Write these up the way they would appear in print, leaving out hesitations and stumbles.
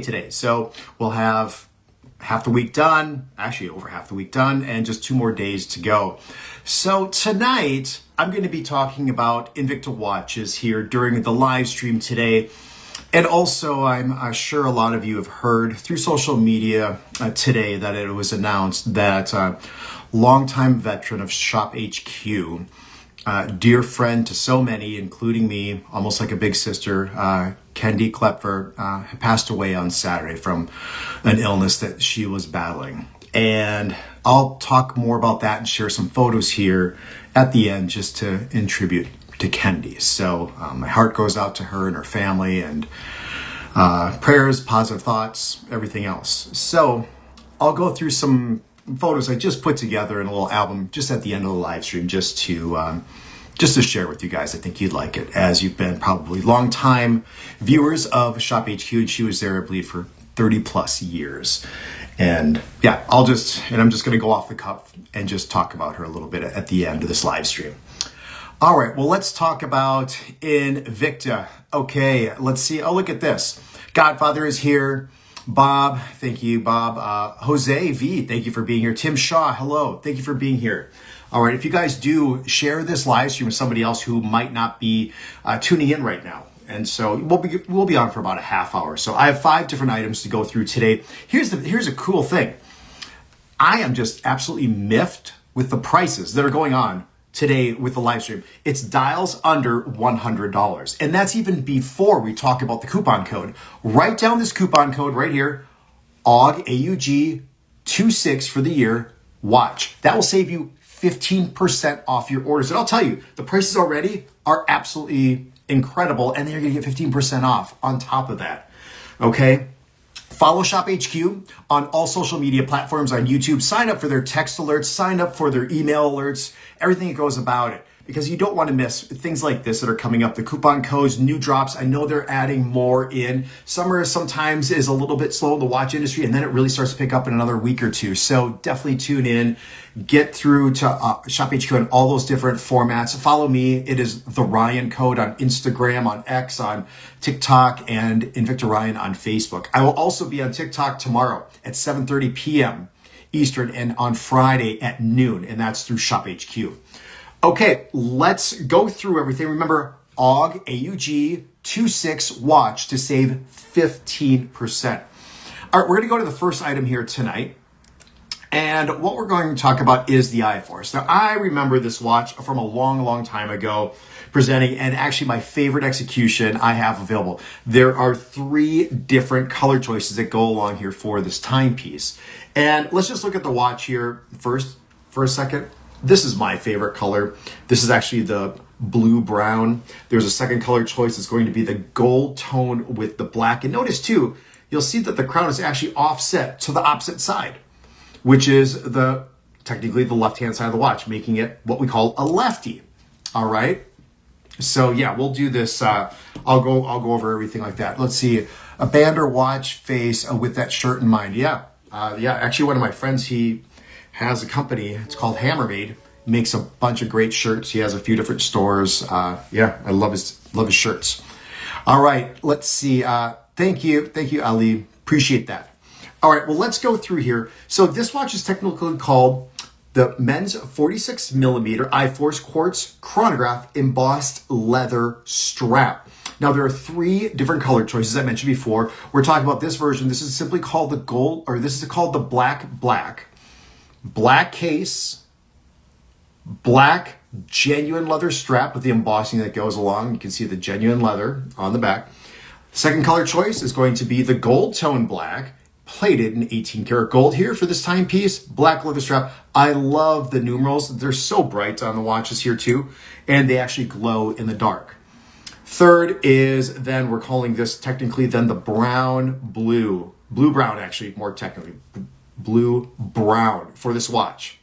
today. So we'll have half the week done, actually over half the week done, and just 2 more days to go. So tonight, I'm going to be talking about Invicta watches here during the live stream today. And also, I'm sure a lot of you have heard through social media today that it was announced that longtime veteran of Shop HQ, dear friend to so many, including me, almost like a big sister, Kendi Kford, passed away on Saturday from an illness that she was battling. And I'll talk more about that and share some photos here at the end just to in tribute to Kendi. So my heart goes out to her and her family, and prayers, positive thoughts, everything else. So I'll go through some photos I just put together in a little album just at the end of the live stream, just to share with you guys. I think you'd like it, as you've been probably long-time viewers of Shop HQ, and she was there, I believe, for 30 plus years. And yeah, I'm just going to go off the cuff and just talk about her a little bit at the end of this live stream. All right, well, let's talk about Invicta. Okay, let's see. Oh, look at this. Godfather is here. Bob, thank you, Bob. Jose V, thank you for being here. Tim Shaw, hello. Thank you for being here. All right, if you guys do, share this live stream with somebody else who might not be tuning in right now. And so we'll be on for about a half hour. So I have 5 different items to go through today. Here's a cool thing. I am just absolutely miffed with the prices that are going on today with the live stream. It's dials under $100. And that's even before we talk about the coupon code. Write down this coupon code right here, AUG26 for the year, watch. That will save you 15% off your orders. And I'll tell you, the prices already are absolutely incredible, and then you're gonna get 15% off on top of that, okay? Follow Shop HQ on all social media platforms on YouTube. Sign up for their text alerts, sign up for their email alerts, everything that goes about it, because you don't want to miss things like this that are coming up. The coupon codes, new drops. I know they're adding more in. Summer sometimes is a little bit slow in the watch industry, and then it really starts to pick up in another week or two. So definitely tune in. Get through to Shop HQ on all those different formats. Follow me. It is the Ryan Code on Instagram, on X, on TikTok, and Invicta Ryan on Facebook. I will also be on TikTok tomorrow at 7:30 p.m. Eastern, and on Friday at noon, and that's through Shop HQ. Okay, let's go through everything. Remember, AUG26 watch to save 15%. All right, we're going to go to the first item here tonight. And what we're going to talk about is the I Force. Now, I remember this watch from a long, long time ago presenting, and actually my favorite execution I have available. There are 3 different color choices that go along here for this timepiece. And let's just look at the watch here first for a second. This is my favorite color. This is actually the blue brown. There's a second color choice. It's going to be the gold tone with the black. And notice too, you'll see that the crown is actually offset to the opposite side, which is technically the left-hand side of the watch, making it what we call a lefty. All right. So yeah, we'll do this. I'll go over everything like that. Let's see, a band or watch face with that shirt in mind. Yeah. Actually, one of my friends, he has a company. It's called Hammermade. Makes a bunch of great shirts. He has a few different stores. Yeah, I love his shirts. All right, let's see. Thank you, Ali. Appreciate that. All right, well, let's go through here. So this watch is technically called the men's 46 millimeter I Force quartz chronograph embossed leather strap. Now, there are 3 different color choices I mentioned before. We're talking about this version. This is simply called the gold, or this is called the black case, black genuine leather strap with the embossing that goes along. You can see the genuine leather on the back. Second color choice is going to be the gold tone black, plated in 18 karat gold here for this timepiece, black leather strap. I love the numerals. They're so bright on the watches here too, and they actually glow in the dark. Third is then, we're calling this technically then the blue brown, actually more technically, blue brown for this watch.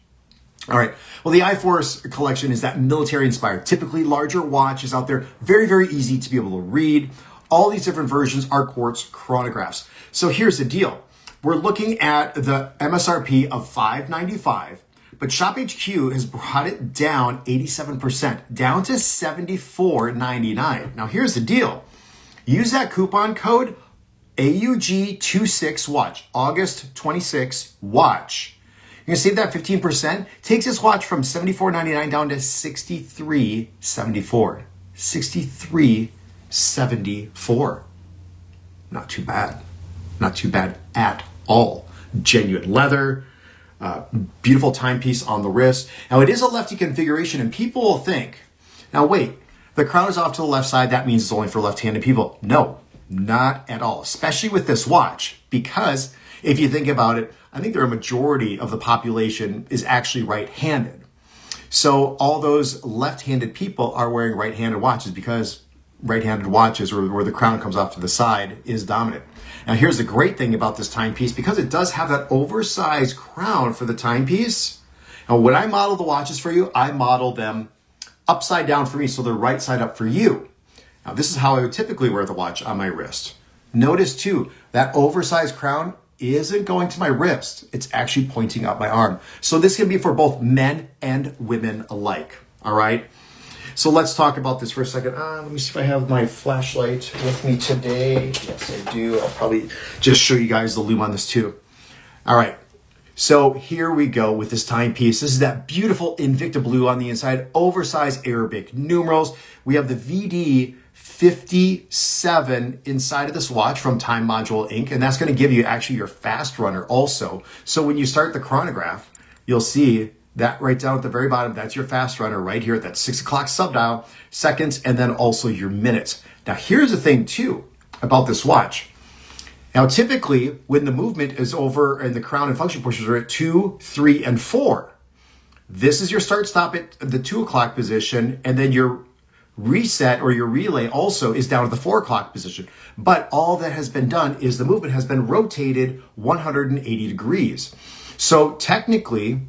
All right, well, the I Force collection is that military inspired, typically larger watches out there, very, very easy to be able to read. All these different versions are quartz chronographs. So here's the deal. We're looking at the MSRP of $595, but Shop HQ has brought it down 87%, down to $74.99. Now here's the deal. Use that coupon code AUG26 watch, August 26 watch. You're gonna save that 15%. Takes this watch from $74.99 down to $63.74. $63.74. Not too bad. Not too bad at all. Genuine leather, beautiful timepiece on the wrist. Now it is a lefty configuration, and people will think, now wait, the crown is off to the left side, that means it's only for left-handed people. No, not at all, especially with this watch, because if you think about it, I think a majority of the population is actually right-handed. So all those left-handed people are wearing right-handed watches because right-handed watches, where the crown comes off to the side, is dominant. Now here's the great thing about this timepiece, because it does have that oversized crown for the timepiece. And when I model the watches for you, I model them upside down for me, so they're right side up for you. Now this is how I would typically wear the watch on my wrist. Notice too, that oversized crown isn't going to my wrist. It's actually pointing up my arm. So this can be for both men and women alike, all right? So let's talk about this for a second. Let me see if I have my flashlight with me today. Yes, I do. I'll probably just show you guys the lume on this too. All right. So here we go with this timepiece. This is that beautiful Invicta blue on the inside, oversized Arabic numerals. We have the VD 57 inside of this watch from Time Module Inc. And that's going to give you actually your fast runner also. So when you start the chronograph, you'll see that right down at the very bottom, that's your fast runner right here at that 6 o'clock subdial, seconds, and then also your minutes. Now, here's the thing too about this watch. Now, typically when the movement is over and the crown and function pushers are at 2, 3, and 4, this is your start stop at the 2 o'clock position, and then your reset or your relay also is down at the 4 o'clock position. But all that has been done is the movement has been rotated 180 degrees. So technically,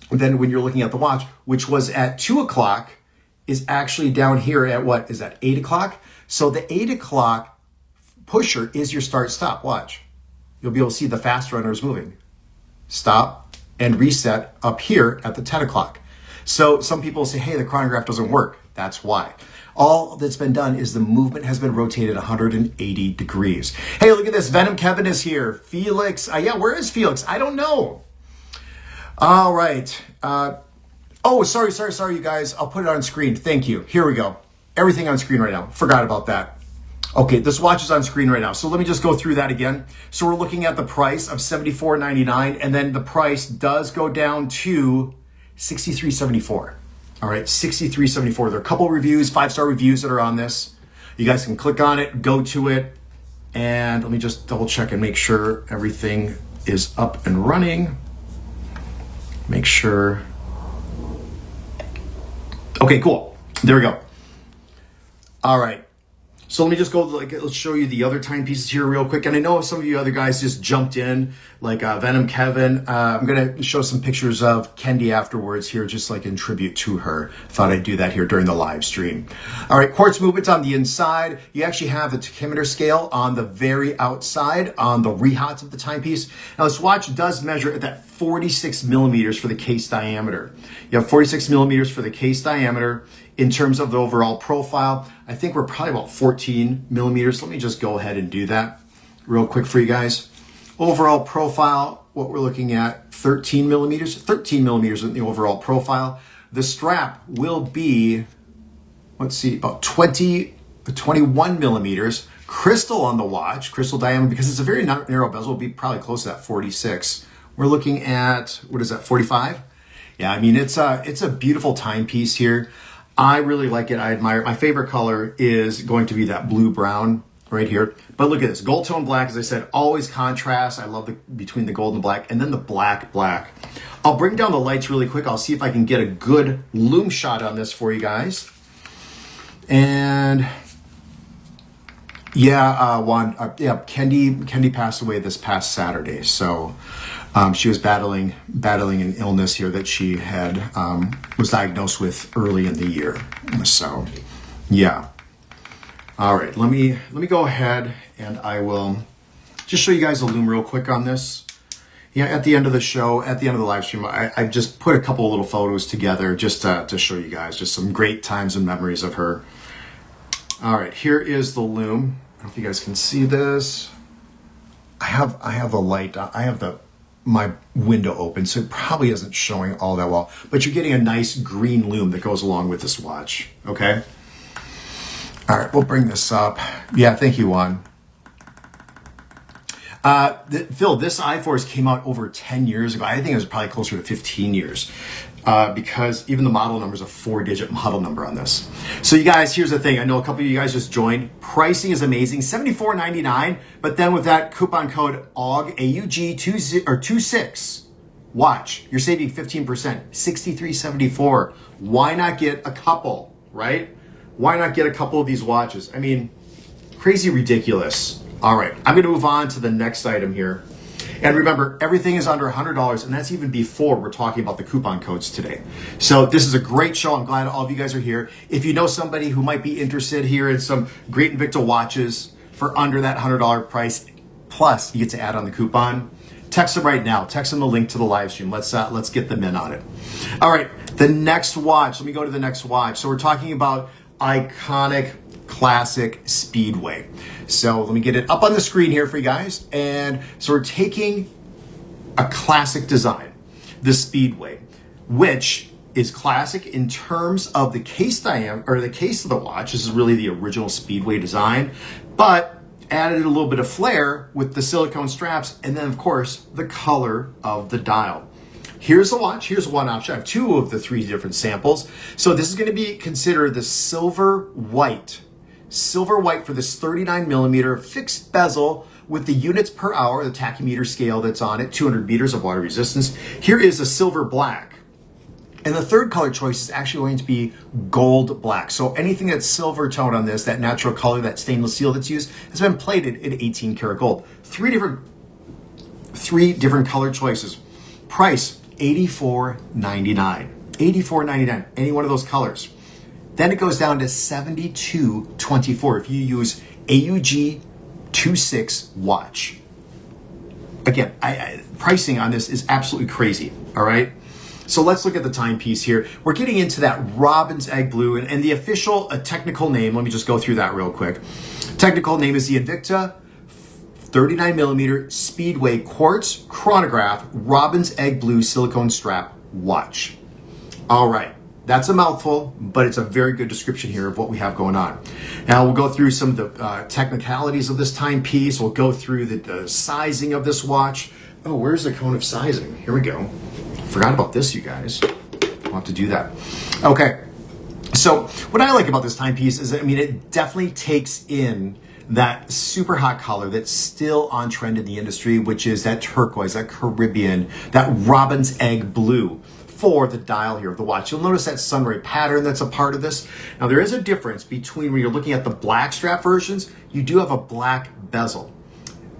then when you're looking at the watch, which was at 2 o'clock, is actually down here at what? Is that 8 o'clock? So the 8 o'clock pusher is your start stop. Watch. You'll be able to see the fast runners moving. Stop and reset up here at the 10 o'clock. So some people say, hey, the chronograph doesn't work. That's why. All that's been done is the movement has been rotated 180 degrees. Hey, look at this. Venom Kevin is here. Felix. Yeah, where is Felix? I don't know. All right. Oh, sorry, you guys. I'll put it on screen. Thank you. Here we go. Everything on screen right now. Forgot about that. Okay, this watch is on screen right now. So let me just go through that again. So we're looking at the price of $74.99, and then the price does go down to $63.74. All right, $63.74. There are a couple reviews, 5-star reviews that are on this. You guys can click on it, go to it, and let me just double check and make sure everything is up and running. Make sure. Okay, cool. There we go. All right. So let me just go, let's show you the other timepieces here real quick. And I know some of you other guys just jumped in, like Venom Kevin. I'm going to show some pictures of Kendi afterwards here, just like in tribute to her. Thought I'd do that here during the live stream. All right, quartz movements on the inside. You actually have the tachymeter scale on the very outside on the rehots of the timepiece. Now this watch does measure at that 46 millimeters for the case diameter. You have 46 millimeters for the case diameter. In terms of the overall profile, I think we're probably about 14 millimeters. Let me just go ahead and do that real quick for you guys. Overall profile, what we're looking at, 13 millimeters in the overall profile. The strap will be, let's see, about 21 millimeters. Crystal on the watch, crystal diameter, because it's a very narrow bezel, will be probably close to that 46. We're looking at, what is that, 45? Yeah, I mean, it's a beautiful timepiece here. I really like it. I admire it. My favorite color is going to be that blue-brown right here. But look at this. Gold tone black, as I said, always contrast. I love between the gold and black. And then the black. I'll bring down the lights really quick. I'll see if I can get a good lume shot on this for you guys. And yeah, Kendi passed away this past Saturday. So she was battling an illness here that she had was diagnosed with early in the year. So, yeah. All right, let me go ahead and I will just show you guys a lume real quick on this. Yeah, at the end of the show, at the end of the live stream, I just put a couple of little photos together just to show you guys just some great times and memories of her. All right, here is the lume. I don't know if you guys can see this. have the light, I have my window open, so it probably isn't showing all that well, but you're getting a nice green lume that goes along with this watch, okay? All right, we'll bring this up. Yeah, thank you, Juan. Phil, this I Force came out over 10 years ago. I think it was probably closer to 15 years because even the model number is a 4-digit model number on this. So you guys, here's the thing. I know a couple of you guys just joined. Pricing is amazing, $74.99. But then with that coupon code AUG, AUG26, watch, you're saving 15%, $63.74. Why not get a couple, right? Why not get a couple of these watches? I mean, crazy ridiculous. All right, I'm going to move on to the next item here. And remember, everything is under $100, and that's even before we're talking about the coupon codes today. So this is a great show. I'm glad all of you guys are here. If you know somebody who might be interested here in some great Invicta watches for under that $100 price, plus you get to add on the coupon, text them right now. Text them the link to the live stream. Let's get them in on it. All right, the next watch. Let me go to the next watch. So we're talking about iconic classic Speedway. So let me get it up on the screen here for you guys. And so we're taking a classic design, the Speedway, which is classic in terms of the case diameter, or the case of the watch. This is really the original Speedway design, but added a little bit of flair with the silicone straps, and then of course the color of the dial. Here's the watch. Here's one option. I have 2 of the 3 different samples. So this is going to be considered the silver white. Silver white for this 39mm fixed bezel with the units per hour, the tachymeter scale that's on it, 200 meters of water resistance. Here is a silver black. And the third color choice is actually going to be gold black. So anything that's silver tone on this, that natural color, that stainless steel that's used, has been plated in 18 karat gold. 3 different color choices. Price, $84.99. $84.99, any one of those colors. Then it goes down to $72.24 if you use AUG 26 watch. Again, pricing on this is absolutely crazy, all right? So let's look at the timepiece here. We're getting into that robin's egg blue, and the official technical name, let me just go through that real quick. Technical name is the Invicta 39mm Speedway Quartz Chronograph Robin's Egg Blue Silicone Strap Watch. All right, that's a mouthful, but it's a very good description here of what we have going on. Now we'll go through some of the technicalities of this timepiece. We'll go through the sizing of this watch. Oh, where's the cone of sizing? Here we go. Forgot about this, you guys. We'll have to do that. Okay, so what I like about this timepiece is, I mean, it definitely takes in that super hot color that's still on trend in the industry, which is that turquoise, that Caribbean, that robin's egg blue for the dial here of the watch. You'll notice that sunray pattern that's a part of this. Now there is a difference between when you're looking at the black strap versions, you do have a black bezel.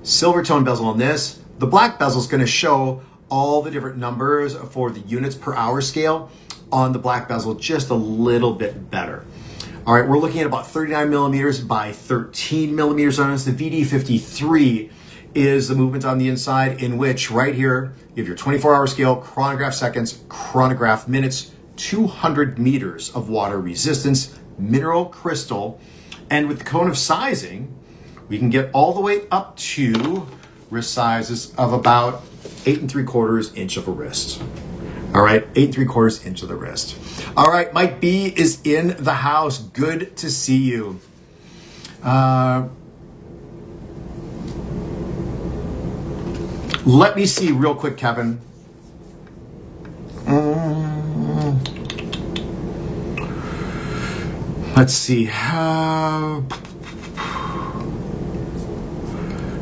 Silver tone bezel on this. The black bezel is going to show all the different numbers for the units per hour scale on the black bezel just a little bit better. All right, we're looking at about 39mm by 13mm on this. The VD53 is the movement on the inside, in which right here, you have your 24-hour scale, chronograph seconds, chronograph minutes, 200 meters of water resistance, mineral crystal, and with the cone of sizing, we can get all the way up to wrist sizes of about 8 3/4 inch of a wrist. All right, 8 3/4 inch of the wrist. All right, Mike B is in the house. Good to see you. Let me see real quick, Kevin. Let's see.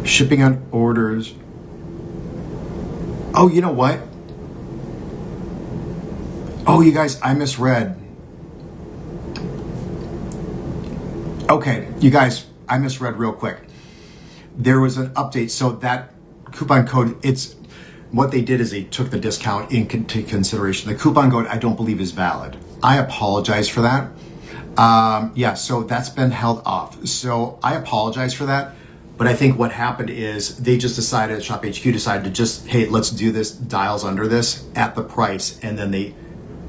Shipping on orders. Oh, you know what? Oh, you guys, I misread. Okay, you guys, I misread real quick. There was an update. So that coupon code, it's what they did is they took the discount into consideration. The coupon code, I don't believe, is valid. I apologize for that. Yeah, so that's been held off. So I apologize for that. But I think what happened is they just decided, Shop HQ decided to just, hey, let's do this, dials under this at the price. And then they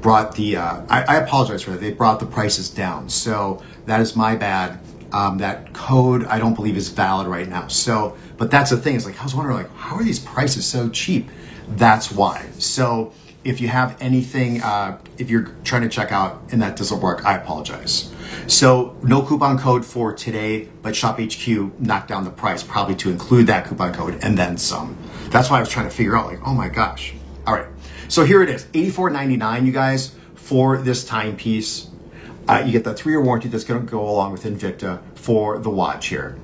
brought the, I apologize for that. They brought the prices down. So that is my bad. That code, I don't believe, is valid right now. So, but that's the thing. Is like, I was wondering, like, how are these prices so cheap? That's why. So if you have anything, if you're trying to check out and that doesn't work, I apologize. So no coupon code for today, but Shop HQ knocked down the price probably to include that coupon code and then some. That's why I was trying to figure out, like, oh my gosh. All right. So here it is, $84.99, you guys, for this timepiece. You get the 3-year warranty that's going to go along with Invicta for the watch here.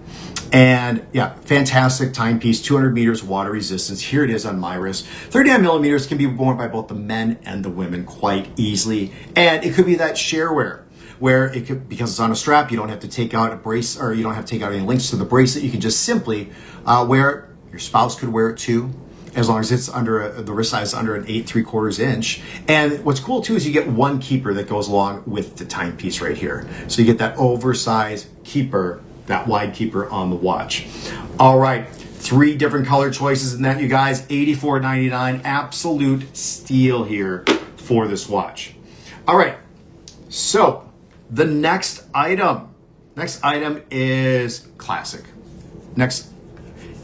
And yeah, fantastic timepiece, 200 meters water resistance. Here it is on my wrist. 39 millimeters can be worn by both the men and the women quite easily. And it could be that share wear, where it could, because it's on a strap, you don't have to take out a brace, or you don't have to take out any links to the bracelet. You can just simply wear it. Your spouse could wear it too, as long as it's under the wrist size under an 8 3/4 inch. And what's cool too is you get one keeper that goes along with the timepiece right here. So you get that oversized keeper, that wide keeper on the watch. All right, 3 different color choices in that, you guys. $84.99, absolute steal here for this watch. All right, so the next item is classic. Next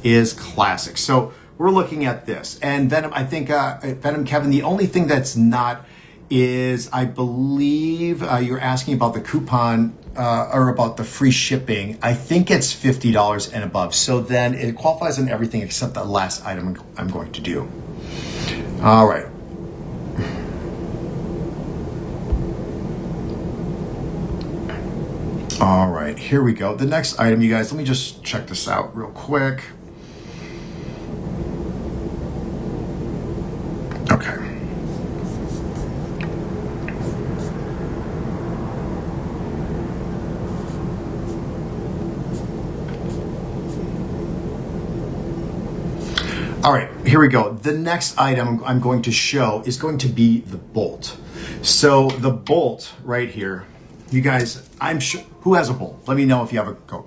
is classic. So we're looking at this, and Venom, I think, Venom Kevin, the only thing that's not is, I believe you're asking about the coupon or about the free shipping. I think it's $50 and above. So then it qualifies on everything except the last item I'm going to do. All right. All right, here we go. The next item, you guys, let me just check this out real quick. Okay. All right, here we go. The next item I'm going to show is going to be the bolt. So the bolt right here, you guys, I'm sure, who has a bolt? Let me know if you have a go.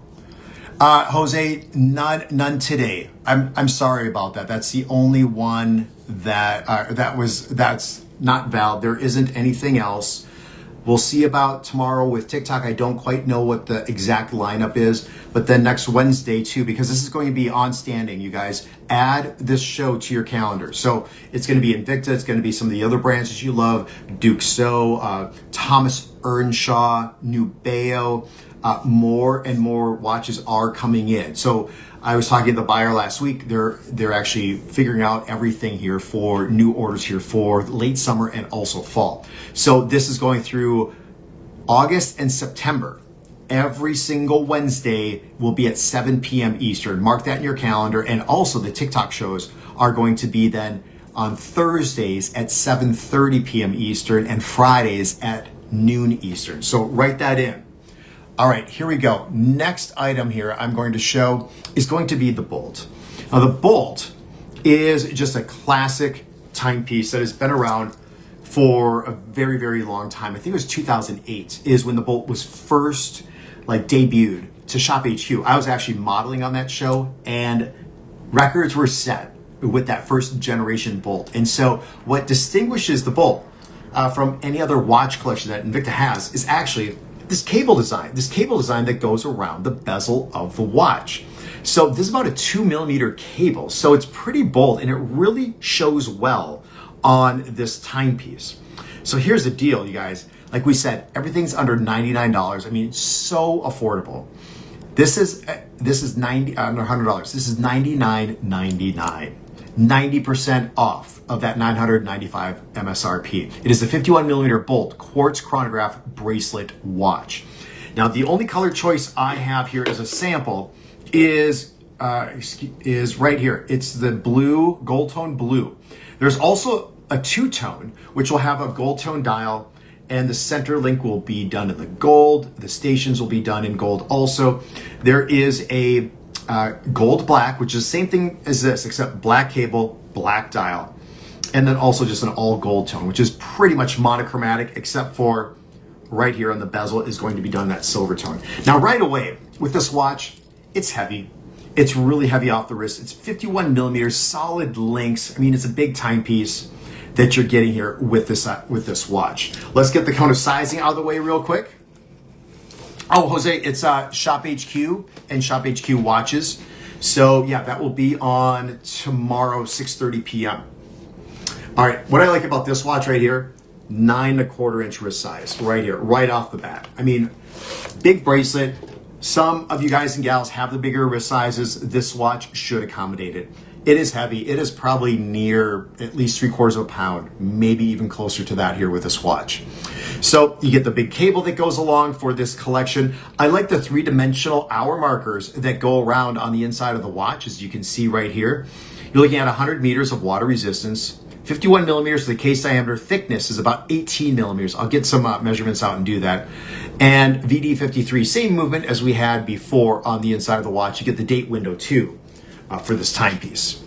Jose, none today. I'm sorry about that. That's the only one that that's not valid. There isn't anything else. We'll see about tomorrow with TikTok. I don't quite know what the exact lineup is, but then next Wednesday too, because this is going to be on standing, you guys, add this show to your calendar. So it's going to be Invicta. It's going to be some of the other brands that you love, Duke So, Thomas Earnshaw, Nubeo. More and more watches are coming in. So I was talking to the buyer last week. They're actually figuring out everything here for new orders here for late summer and also fall. So this is going through August and September. Every single Wednesday will be at 7 p.m. Eastern. Mark that in your calendar. And also the TikTok shows are going to be then on Thursdays at 7:30 p.m. Eastern and Fridays at noon Eastern. So write that in. All right, here we go. Next item here I'm going to show is going to be the bolt. Now the bolt is just a classic timepiece that has been around for a very, very long time. I think it was 2008 is when the bolt was first debuted to Shop HQ. I was actually modeling on that show and records were set with that first generation bolt. And so what distinguishes the bolt from any other watch collection that Invicta has is actually this cable design that goes around the bezel of the watch. So this is about a 2 millimeter cable. So it's pretty bold and it really shows well on this timepiece. So here's the deal, you guys. Like we said, everything's under $99. I mean, it's so affordable. This is under $100. This is $99.99. 90% off of that $995 MSRP. It is a 51 millimeter bolt quartz chronograph bracelet watch. Now, the only color choice I have here as a sample is right here. It's the blue, gold tone blue. There's also a two-tone, which will have a gold tone dial, and the center link will be done in the gold. The stations will be done in gold also. There is a gold black, which is the same thing as this, except black cable, black dial, and then also just an all gold tone, which is pretty much monochromatic, except for right here on the bezel is going to be done that silver tone. Now, right away with this watch, it's heavy. It's really heavy off the wrist. It's 51 millimeters, solid links. I mean, it's a big timepiece that you're getting here with this watch. Let's get the count of sizing out of the way real quick. Oh, Jose, it's Shop HQ and Shop HQ watches. So yeah, that will be on tomorrow, 6:30 p.m. All right, what I like about this watch right here, 9.25 inch wrist size, right here, right off the bat. I mean, big bracelet. Some of you guys and gals have the bigger wrist sizes. This watch should accommodate it. It is heavy. It is probably near at least 3/4 pounds, maybe even closer to that here with this watch. So you get the big cable that goes along for this collection. I like the 3-dimensional hour markers that go around on the inside of the watch, as you can see right here. You're looking at 100 meters of water resistance, 51 millimeters for the case diameter. Thickness is about 18 millimeters. I'll get some measurements out and do that. And VD53, same movement as we had before on the inside of the watch. You get the date window too for this timepiece.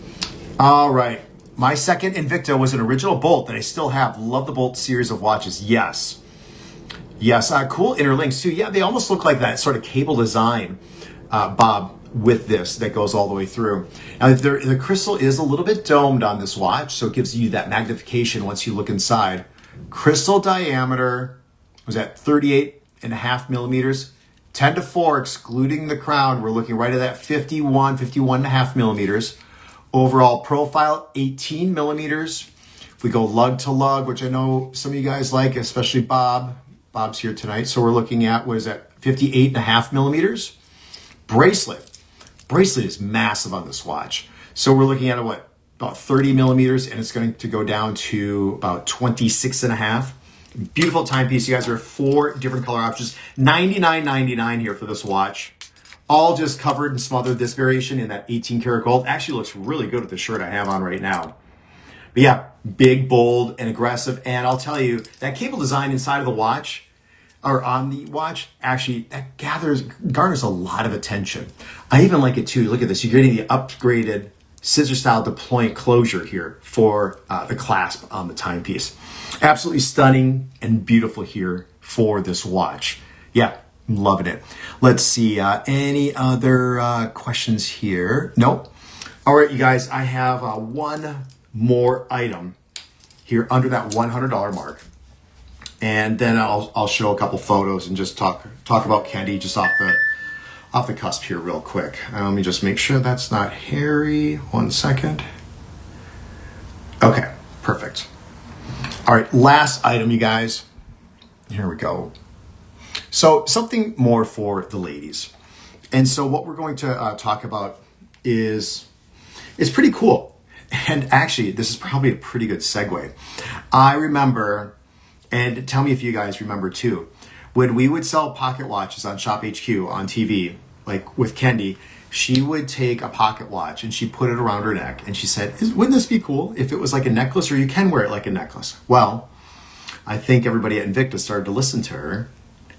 All right. My second Invicta was an original Bolt that I still have. Love the Bolt series of watches. Yes. Yes. Cool inner links too. Yeah, they almost look like that sort of cable design, Bob, with this that goes all the way through. Now, the crystal is a little bit domed on this watch, so it gives you that magnification once you look inside. Crystal diameter was at 38.5 millimeters. 10-4, excluding the crown, we're looking right at that 51.5 millimeters. Overall profile, 18 millimeters. If we go lug to lug, which I know some of you guys like, especially Bob. Bob's here tonight. So we're looking at, what is that, 58.5 millimeters. Bracelet. Bracelet is massive on this watch. So we're looking at what, about 30 millimeters, and it's going to go down to about 26.5. Beautiful timepiece. You guys are 4 different color options. $99.99 here for this watch. All just covered and smothered. This variation in that 18 karat gold actually looks really good with the shirt I have on right now. But yeah, big, bold, and aggressive. And I'll tell you, that cable design inside of the watch, or on the watch, actually, that garners a lot of attention. I even like it too. Look at this. You're getting the upgraded scissor-style deployant closure here for the clasp on the timepiece. Absolutely stunning and beautiful here for this watch. Yeah, I'm loving it. Let's see, any other questions here? Nope. All right, you guys, I have one more item here under that $100 mark. And then I'll show a couple photos and just talk about Kendi just off the cusp here real quick. Let me just make sure that's not Harry. 1 second. Okay, perfect. All right, last item, you guys. Here we go. So something more for the ladies. And so what we're going to talk about is pretty cool. And actually, this is probably a pretty good segue. I remember, and tell me if you guys remember too, when we would sell pocket watches on Shop HQ on TV, like with Kendi, she would take a pocket watch and she put it around her neck and she said, wouldn't this be cool if it was like a necklace, or you can wear it like a necklace? Well, I think everybody at Invicta started to listen to her,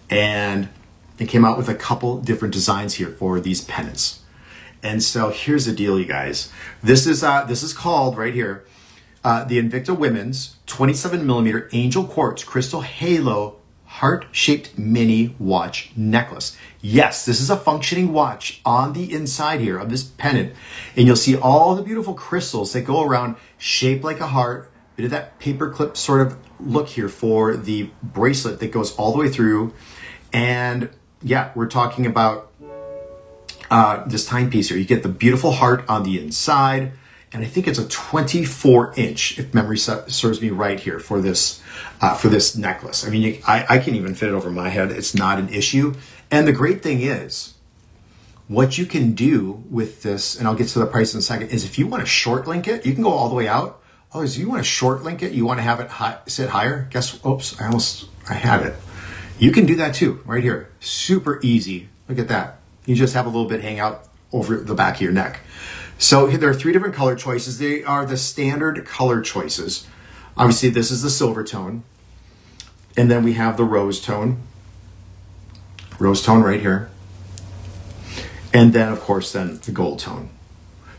and they came out with a couple different designs here for these pennants. And so here's the deal, you guys. This is called right here, the Invicta Women's 27 millimeter Angel Quartz Crystal Halo heart-shaped mini watch necklace. Yes, this is a functioning watch on the inside here of this pennant, and you'll see all the beautiful crystals that go around, shaped like a heart. Bit of that paperclip sort of look here for the bracelet that goes all the way through. And yeah, we're talking about this timepiece here. You get the beautiful heart on the inside, and I think it's a 24-inch, if memory serves me right here, for this necklace. I mean, I can even fit it over my head. It's not an issue. And the great thing is, what you can do with this, and I'll get to the price in a second, is if you want to short link it, you can go all the way out. Oh, if you want to short link it, you want to have it sit higher. Oops, I had it. You can do that too, right here. Super easy. Look at that. You just have a little bit hang out over the back of your neck. So there are 3 different color choices. They are the standard color choices. Obviously, this is the silver tone. And then we have the rose tone. Rose tone right here. And then, of course, then the gold tone.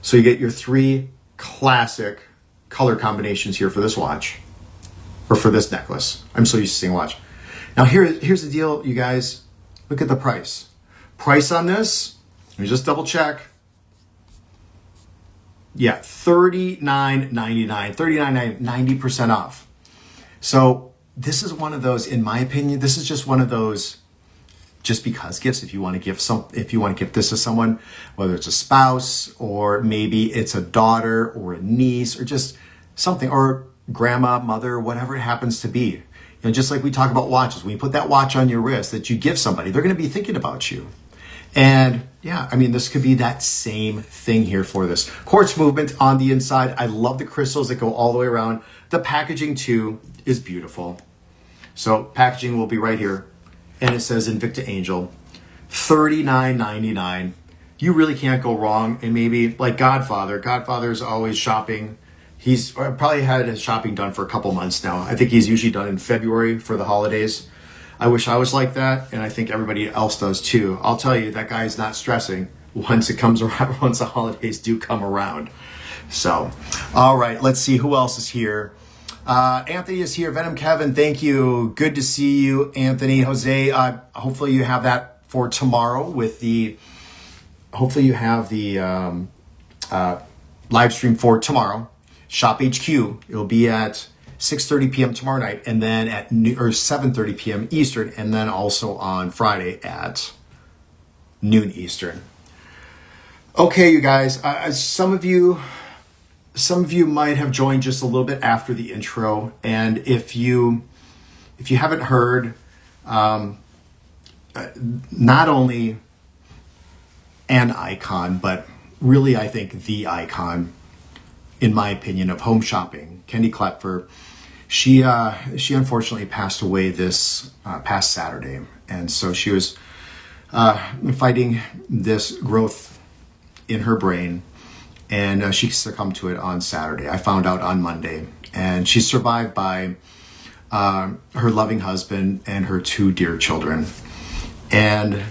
So you get your 3 classic color combinations here for this watch. Or for this necklace. I'm so used to saying watch. Now here's the deal, you guys. Look at the price. Price on this, let me just double check. Yeah, $39.99, $39.99, 90% off. So this is one of those, in my opinion, this is just one of those just because gifts, if you want to gift this to someone, whether it's a spouse or maybe it's a daughter or a niece or just something, or grandma, mother, whatever it happens to be. Just like we talk about watches, when you put that watch on your wrist that you give somebody, they're going to be thinking about you. And yeah, I mean, this could be that same thing here for this. Quartz movement on the inside. I love the crystals that go all the way around. The packaging too is beautiful. So packaging will be right here. And it says Invicta Angel, $39.99. You really can't go wrong. And maybe like Godfather's always shopping. He's probably had his shopping done for a couple months now. I think he's usually done in February for the holidays. I wish I was like that, and I think everybody else does too. I'll tell you, that guy's not stressing once it comes around, once the holidays do come around. So, all right, let's see who else is here. Anthony is here. Venom Kevin, thank you. Good to see you, Anthony. Jose, hopefully you have that for tomorrow with the, hopefully you have the live stream for tomorrow. Shop HQ, it'll be at 6:30 p.m. tomorrow night, and then at 7:30 p.m. Eastern, and then also on Friday at noon Eastern. Okay, you guys, some of you might have joined just a little bit after the intro, and if you haven't heard, not only an icon, but really I think the icon, in my opinion, of home shopping, Kendi Kford. She unfortunately passed away this past Saturday, and so she was fighting this growth in her brain, and she succumbed to it on Saturday. I found out on Monday, and she's survived by her loving husband and her 2 dear children. And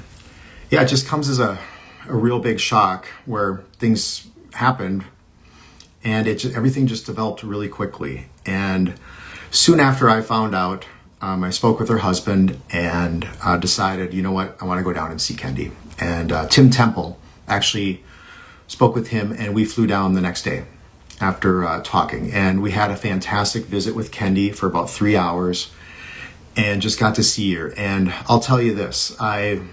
yeah, it just comes as a real big shock where things happened, and everything just developed really quickly. And soon after I found out, I spoke with her husband and decided, you know what, I want to go down and see Kendi. And Tim Temple actually spoke with him, and we flew down the next day after talking. And we had a fantastic visit with Kendi for about 3 hours and just got to see her. And I'll tell you this, I've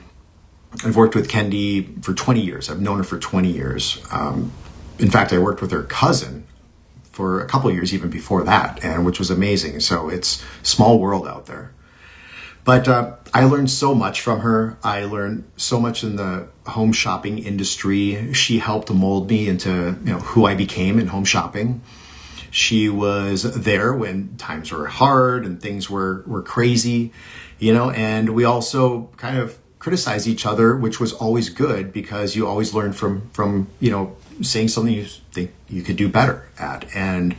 worked with Kendi for 20 years. I've known her for 20 years. In fact, I worked with her cousin for a couple of years even before that, and which was amazing. So it's small world out there. But I learned so much from her. I learned so much in the home shopping industry. She helped mold me into who I became in home shopping. She was there when times were hard and things were crazy, and we also kind of criticized each other, which was always good because you always learn from saying something you think you could do better at. And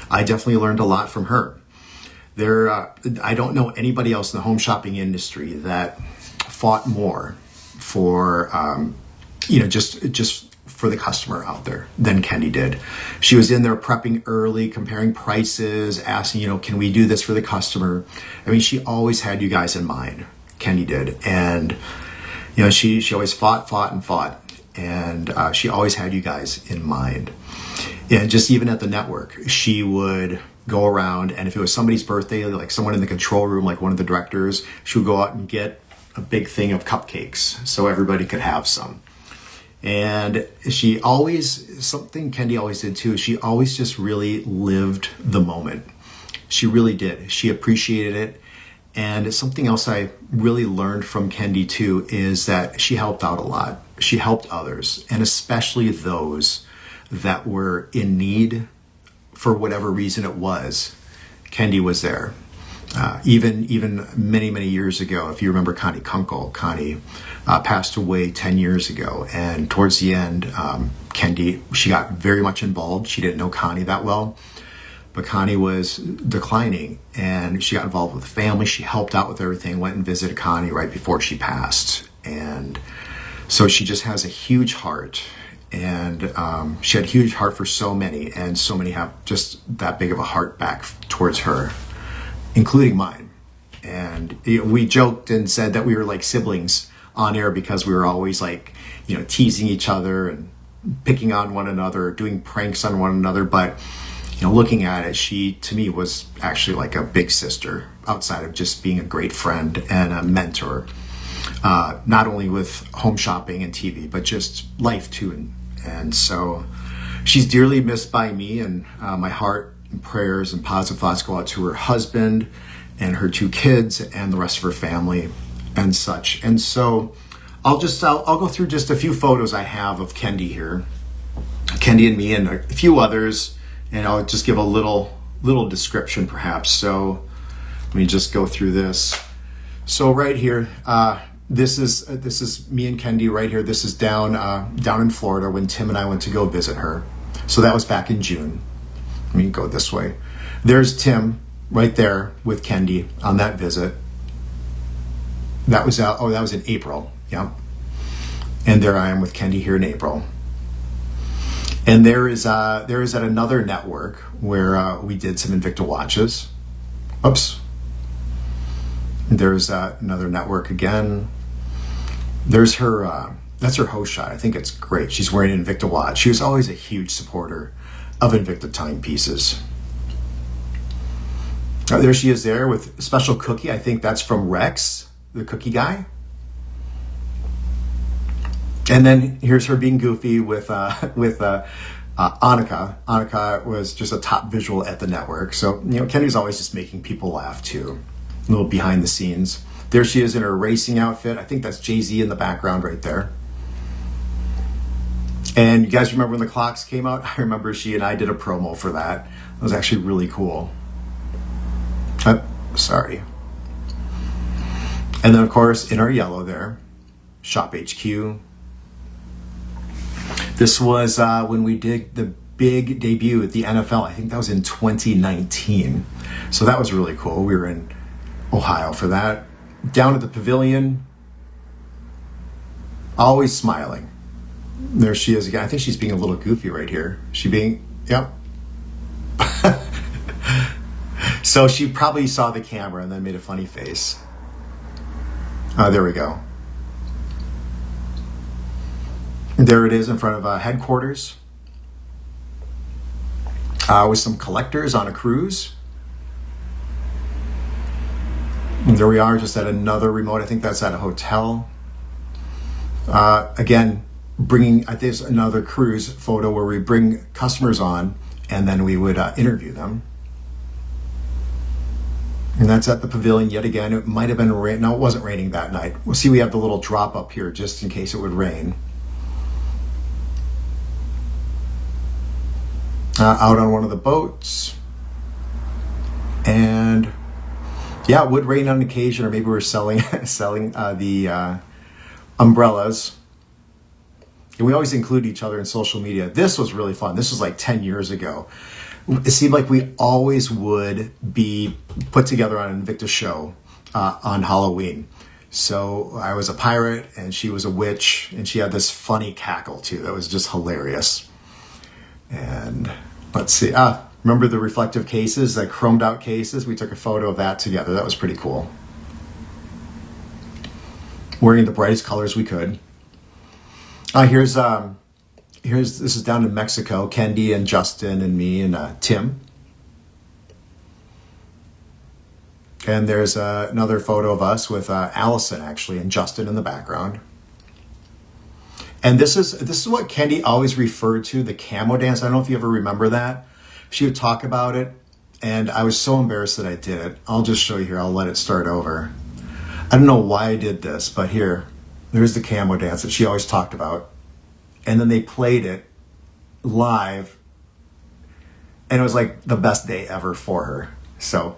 I definitely learned a lot from her. I don't know anybody else in the home shopping industry that fought more for, just for the customer out there than Kendi did. She was in there prepping early, comparing prices, asking, can we do this for the customer? I mean, she always had you guys in mind. Kendi did. And, she always fought. And she always had you guys in mind. And just even at the network, she would go around, and if it was somebody's birthday, like someone in the control room, like one of the directors, she would go out and get a big thing of cupcakes so everybody could have some. And she always, something Kendi always did too, she always just really lived the moment. She really did. She appreciated it. And something else I really learned from Kendi too is that she helped out a lot. She helped others, and especially those that were in need for whatever reason it was. Kendi was there. Even many years ago, if you remember Connie Kunkel, Connie passed away 10 years ago. And towards the end, Kendi, she got very much involved. She didn't know Connie that well, but Connie was declining, and she got involved with the family. She helped out with everything, went and visited Connie right before she passed. And so she just has a huge heart, and she had a huge heart for so many, and so many have just that big of a heart back towards her, including mine. And we joked and said that we were like siblings on air because we were always like, teasing each other and picking on one another, doing pranks on one another. But looking at it, she, to me, was actually like a big sister outside of just being a great friend and a mentor. not only with home shopping and TV, but just life too. And so she's dearly missed by me, and my heart and prayers and positive thoughts go out to her husband and her 2 kids and the rest of her family and such. And so I'll go through just a few photos I have of Kendi here, Kendi and me and a few others, and I'll just give a little description perhaps. So let me just go through this. So right here, this is me and Kendi right here. This is down in Florida when Tim and I went to go visit her. So that was back in June. Let me go this way. There's Tim right there with Kendi on that visit. That was that was in April. Yeah. And there I am with Kendi here in April. And there is at another network where we did some Invicta watches. Oops. There's another network again. There's her, that's her host shot. I think it's great. She's wearing an Invicta watch. She was always a huge supporter of Invicta timepieces. There she is there with a special cookie. I think that's from Rex, the cookie guy. And then here's her being goofy with Annika. Annika was just a top visual at the network. So, Kendi's always just making people laugh too. A little behind the scenes. There she is in her racing outfit. I think that's Jay-Z in the background right there. And you guys remember when the clocks came out? I remember she and I did a promo for that. It was actually really cool. Sorry. And then of course in our yellow there, Shop HQ. This was when we did the big debut at the NFL. I think that was in 2019. So that was really cool. We were in Ohio for that. Down at the pavilion, always smiling. There she is again. I think she's being a little goofy right here. Yep. So she probably saw the camera and then made a funny face. There we go. There it is in front of headquarters with some collectors on a cruise. And there we are, just at another remote. I think that's at a hotel. Again, I think there's another cruise photo where we bring customers on and then we would interview them. And that's at the pavilion yet again. It might have been rain. No, it wasn't raining that night. We'll see, we have the little drop up here just in case it would rain. Out on one of the boats. And yeah, it would rain on occasion, or maybe we're selling the umbrellas. And we always include each other in social media. This was really fun. This was like 10 years ago. It seemed like we always would be put together on an Invicta show on Halloween. So I was a pirate and she was a witch, and she had this funny cackle too. That was just hilarious. And let's see. Remember the reflective cases, the chromed out cases? We took a photo of that together. That was pretty cool. Wearing the brightest colors we could. This is down in Mexico. Kendi and Justin and me and Tim. And there's another photo of us with Allison actually and Justin in the background. And this is what Kendi always referred to, the camo dance. I don't know if you ever remember that. She would talk about it, and I was so embarrassed that I did it. I'll just show you here. I'll let it start over. I don't know why I did this, but there's the camo dance that she always talked about. And then they played it live, and it was like the best day ever for her. So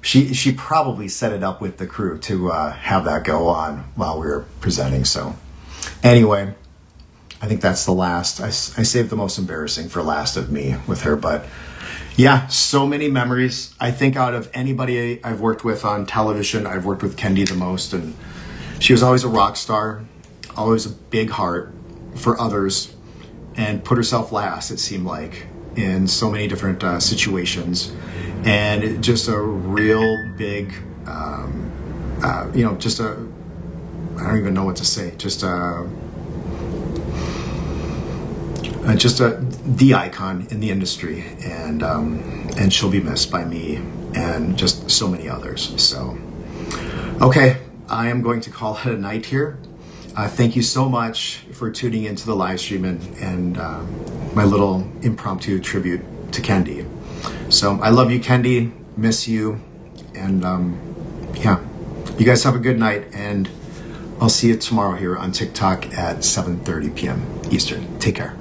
she probably set it up with the crew to have that go on while we were presenting. So anyway, I think that's the last. I saved the most embarrassing for last of me with her. But yeah, so many memories. I think out of anybody I've worked with on television, I've worked with Kendi the most. And she was always a rock star, always a big heart for others, and put herself last, it seemed like, in so many different situations. And just a real big, just a, I don't even know what to say, just the icon in the industry, and she'll be missed by me and just so many others. So, okay, I am going to call it a night here. Thank you so much for tuning into the live stream and my little impromptu tribute to Kendi. So I love you, Kendi. Miss you. And yeah, you guys have a good night. And I'll see you tomorrow here on TikTok at 7:30 p.m. Eastern. Take care.